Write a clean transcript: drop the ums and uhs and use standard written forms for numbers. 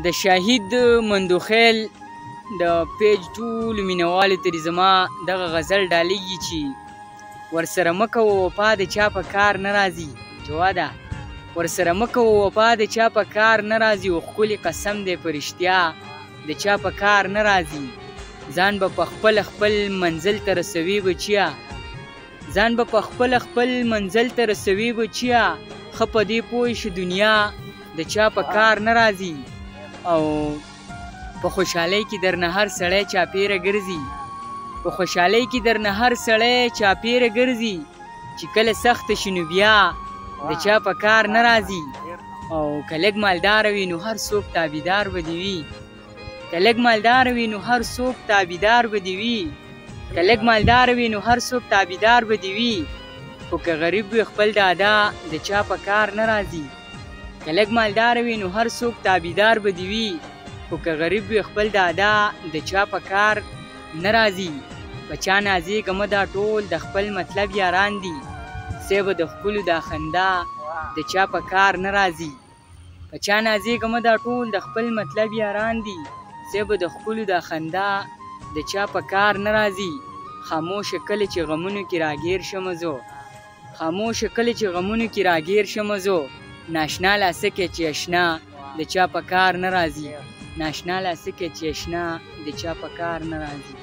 د شاهد مندوخیل د پیج ټولو مینوالو ته زما دغه غزل ډالېږي چې ورسره مه کوه وفا د چا په کار نه راځي. جواده ورسره مه کوه وفا د چا په کار نه راځي، او ښکلي قسم دی په رښتیا د چا په کار نه راځي. ځان به په خپل خپل منزل ته رسوي بچیا، ځان به په خپل خپل منزل ته رسوي بچیا، ښه په دې پوه شي دنیا د چا په کار نه راځي. او په خوشحالۍ کې درنه هر سړی چاپېره ګرځي، په خوشحالۍ کې درنه هر سړی چاپېره ګرځي، چې کله سخته شي نو بیا د چا په کار نه راځي. او که لږ مالداره وي نو هر څوک تابعدار به دې وي، که لږ مالداره وي نو هر څوک تابعدار به دې وي، که لږ مالداره وي نو هر څوک تابعدار به دې وي، خو که غریب وي خپل دادا د چا په کار نه راځي. که لږ مالداره وي نو هر څوک تابعدار به دې وي، خو که غریب وي خپل دادا د چا په کار نه راځي. په چا نازېږه مه دا ټول د خپل مطلب یاران دي، سی به د ښکلو دا خندا د چا په کار نه راځي. په چا نازېږه مه دا ټول د خپل مطلب یاران دي، سی به د ښکلو دا خندا د چا په کار نه راځي. خاموشه کله چې غمونو کې راګیر شمه زو، خاموشه کله چې غمونو کې راګیر شمه زو، ناشنا لاسکه چې اشنا د چا په کار نه راځي، ناشنا لاسکه چې اشنا د چا په کار نه راځي.